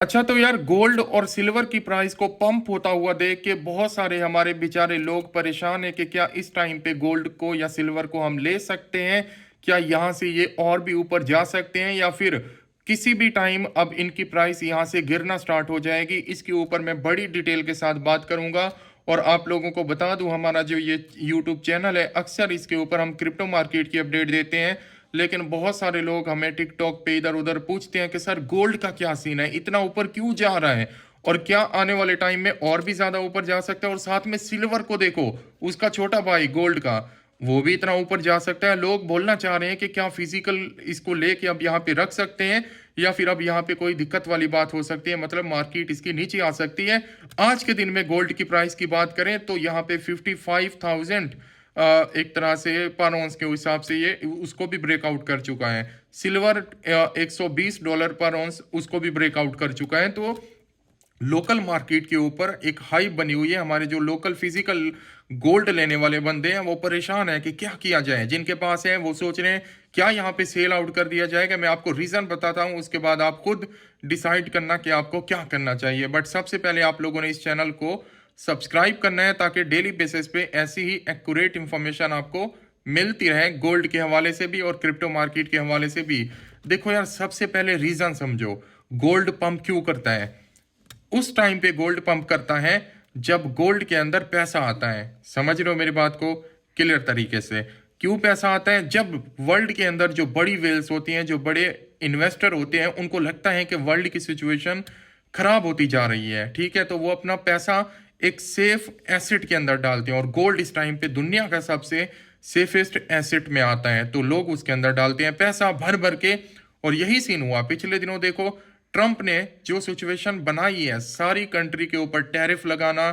अच्छा तो यार गोल्ड और सिल्वर की प्राइस को पंप होता हुआ देख के बहुत सारे हमारे बेचारे लोग परेशान हैं कि क्या इस टाइम पे गोल्ड को या सिल्वर को हम ले सकते हैं। क्या यहाँ से ये और भी ऊपर जा सकते हैं या फिर किसी भी टाइम अब इनकी प्राइस यहाँ से गिरना स्टार्ट हो जाएगी। इसके ऊपर मैं बड़ी डिटेल के साथ बात करूंगा। और आप लोगों को बता दूं हमारा जो ये यूट्यूब चैनल है अक्सर इसके ऊपर हम क्रिप्टो मार्केट की अपडेट देते हैं। लेकिन बहुत सारे लोग हमें टिकटॉक पे इधर उधर पूछते हैं कि सर गोल्ड का क्या सीन है, इतना ऊपर क्यों जा रहा है और क्या आने वाले टाइम में और भी ज्यादा ऊपर जा सकता है। और साथ में सिल्वर को देखो, उसका छोटा भाई गोल्ड का, वो भी इतना ऊपर जा सकता है। लोग बोलना चाह रहे हैं कि क्या फिजिकल इसको लेके अब यहाँ पे रख सकते हैं या फिर अब यहाँ पे कोई दिक्कत वाली बात हो सकती है, मतलब मार्केट इसकी नीचे आ सकती है। आज के दिन में गोल्ड की प्राइस की बात करें तो यहाँ पे 55,000 एक तरह से पर ऑन्स के हिसाब से ये उसको भी ब्रेकआउट कर चुका है। सिल्वर $120 पर ऑन्स उसको भी ब्रेकआउट कर चुका है। तो लोकल मार्केट के ऊपर एक हाइप बनी हुई है। हमारे जो लोकल फिजिकल गोल्ड लेने वाले बंदे हैं वो परेशान है कि क्या किया जाए। जिनके पास है वो सोच रहे हैं क्या यहाँ पे सेल आउट कर दिया जाएगा। मैं आपको रीजन बताता हूँ, उसके बाद आप खुद डिसाइड करना कि आपको क्या करना चाहिए। बट सबसे पहले आप लोगों ने इस चैनल को सब्सक्राइब करना है ताकि डेली बेसिस पे ऐसी ही एक्यूरेट इंफॉर्मेशन आपको मिलती रहे, गोल्ड के हवाले से भी और क्रिप्टो मार्केट के हवाले से भी। देखो यार, सबसे पहले रीजन समझो, गोल्ड पंप क्यों करता है। उस टाइम पे गोल्ड पंप करता है जब गोल्ड के अंदर पैसा आता है। समझ रहे हो मेरी बात को क्लियर तरीके से। क्यों पैसा आता है? जब वर्ल्ड के अंदर जो बड़ी वेल्स होती हैं, जो बड़े इन्वेस्टर होते हैं, उनको लगता है कि वर्ल्ड की सिचुएशन खराब होती जा रही है, ठीक है, तो वो अपना पैसा एक सेफ एसेट के अंदर डालते हैं। और गोल्ड इस टाइम पे दुनिया का सबसे सेफेस्ट एसेट में आता है, तो लोग उसके अंदर डालते हैं पैसा भर भर के। और यही सीन हुआ पिछले दिनों। देखो ट्रंप ने जो सिचुएशन बनाई है, सारी कंट्री के ऊपर टैरिफ लगाना,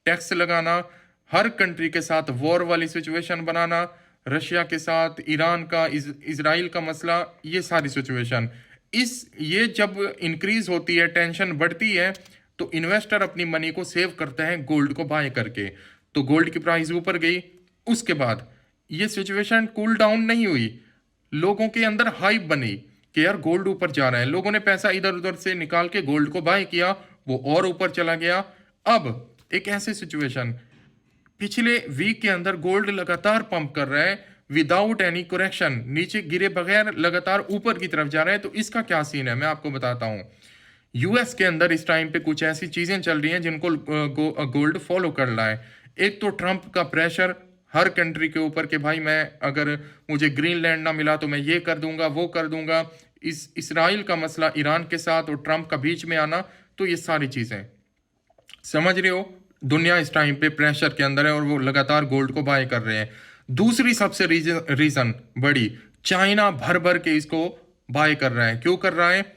टैक्स लगाना, हर कंट्री के साथ वॉर वाली सिचुएशन बनाना, रशिया के साथ ईरान का, इसराइल का मसला, ये सारी सिचुएशन, ये जब इंक्रीज होती है, टेंशन बढ़ती है, तो इन्वेस्टर अपनी मनी को सेव करता है गोल्ड को बाय करके। तो गोल्ड की प्राइस ऊपर गई। उसके बाद ये सिचुएशन कूल डाउन नहीं हुई, लोगों के अंदर हाइप बनी कि यार गोल्ड ऊपर जा रहा है। लोगों ने पैसा इधर उधर से निकाल के गोल्ड को बाय किया, वो और ऊपर चला गया। अब एक ऐसी सिचुएशन, पिछले वीक के अंदर गोल्ड लगातार पंप कर रहा है विदाउट एनी करेक्शन, नीचे गिरे बगैर लगातार ऊपर की तरफ जा रहा है। तो इसका क्या सीन है मैं आपको बताता हूं। यूएस के अंदर इस टाइम पे कुछ ऐसी चीजें चल रही हैं जिनको गोल्ड फॉलो कर रहा है। एक तो ट्रंप का प्रेशर हर कंट्री के ऊपर कि भाई मैं, अगर मुझे ग्रीनलैंड ना मिला तो मैं ये कर दूंगा वो कर दूंगा। इस इसराइल का मसला ईरान के साथ और ट्रंप का बीच में आना, तो ये सारी चीजें समझ रहे हो। दुनिया इस टाइम पे प्रेशर के अंदर है और वो लगातार गोल्ड को बाय कर रहे हैं। दूसरी सबसे रीजन बड़ी, चाइना भर भर के इसको बाय कर रहा है। क्यों कर रहा है?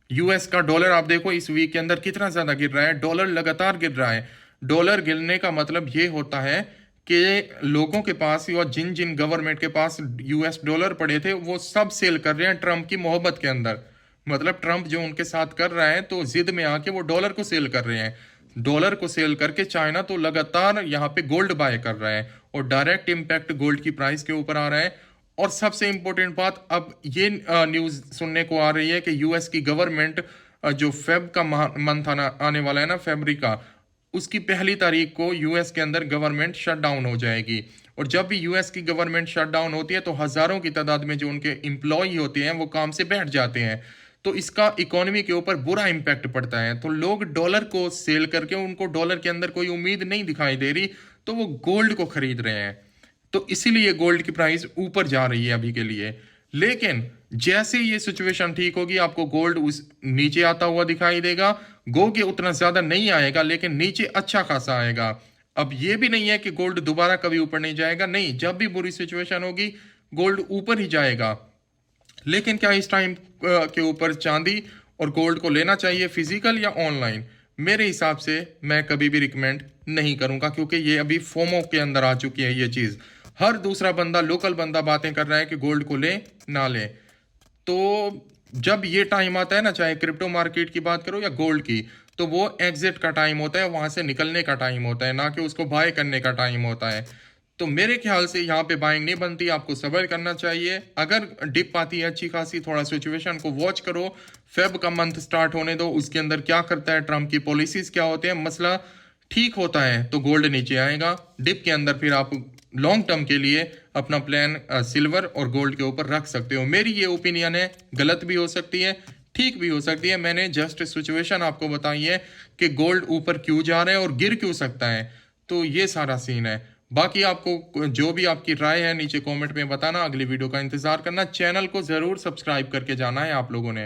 यूएस का डॉलर आप देखो इस वीक के अंदर कितना ज्यादा गिर रहा है, डॉलर लगातार गिर रहा है। डॉलर गिरने का मतलब ये होता है कि लोगों के पास या जिन जिन गवर्नमेंट के पास यूएस डॉलर पड़े थे वो सब सेल कर रहे हैं ट्रंप की मोहब्बत के अंदर। मतलब ट्रंप जो उनके साथ कर रहा है तो जिद में आके वो डॉलर को सेल कर रहे हैं। डॉलर को सेल करके चाइना तो लगातार यहाँ पे गोल्ड बाय कर रहा है और डायरेक्ट इम्पैक्ट गोल्ड की प्राइस के ऊपर आ रहा है। और सबसे इंपॉर्टेंट बात, अब ये न्यूज सुनने को आ रही है कि यूएस की गवर्नमेंट, जो फेब का मंथ आने वाला है ना, फरवरी का, उसकी 1 तारीख को यूएस के अंदर गवर्नमेंट शटडाउन हो जाएगी। और जब भी यूएस की गवर्नमेंट शटडाउन होती है तो हजारों की तादाद में जो उनके एम्प्लॉय होते हैं वो काम से बैठ जाते हैं। तो इसका इकोनॉमी के ऊपर बुरा इंपैक्ट पड़ता है। तो लोग डॉलर को सेल करके, उनको डॉलर के अंदर कोई उम्मीद नहीं दिखाई दे रही, तो वो गोल्ड को खरीद रहे हैं। तो इसीलिए गोल्ड की प्राइस ऊपर जा रही है अभी के लिए। लेकिन जैसे ये सिचुएशन ठीक होगी आपको गोल्ड उस नीचे आता हुआ दिखाई देगा। गो के उतना ज्यादा नहीं आएगा लेकिन नीचे अच्छा खासा आएगा। अब ये भी नहीं है कि गोल्ड दोबारा कभी ऊपर नहीं जाएगा, नहीं, जब भी बुरी सिचुएशन होगी गोल्ड ऊपर ही जाएगा। लेकिन क्या इस टाइम के ऊपर चांदी और गोल्ड को लेना चाहिए फिजिकल या ऑनलाइन? मेरे हिसाब से मैं कभी भी रिकमेंड नहीं करूंगा, क्योंकि ये अभी फोमो के अंदर आ चुकी है ये चीज। हर दूसरा बंदा, लोकल बंदा बातें कर रहा है कि गोल्ड को ले ना ले। तो जब ये टाइम आता है ना, चाहे क्रिप्टो मार्केट की बात करो या गोल्ड की, तो वो एग्जिट का टाइम होता है, वहां से निकलने का टाइम होता है, ना कि उसको बाय करने का टाइम होता है। तो मेरे ख्याल से यहाँ पे बाइंग नहीं बनती, आपको सब्र करना चाहिए। अगर डिप आती है अच्छी खासी, थोड़ा सिचुएशन को वॉच करो, फेब का मंथ स्टार्ट होने दो, उसके अंदर क्या करता है ट्रम्प की पॉलिसीज क्या होते हैं, मसला ठीक होता है तो गोल्ड नीचे आएगा। डिप के अंदर फिर आप लॉन्ग टर्म के लिए अपना प्लान सिल्वर और गोल्ड के ऊपर रख सकते हो। मेरी ये ओपिनियन है, गलत भी हो सकती है, ठीक भी हो सकती है। मैंने जस्ट सिचुएशन आपको बताई है कि गोल्ड ऊपर क्यों जा रहा है और गिर क्यों सकता है, तो ये सारा सीन है। बाकी आपको जो भी आपकी राय है नीचे कमेंट में बताना, अगली वीडियो का इंतजार करना, चैनल को जरूर सब्सक्राइब करके जाना है आप लोगों ने।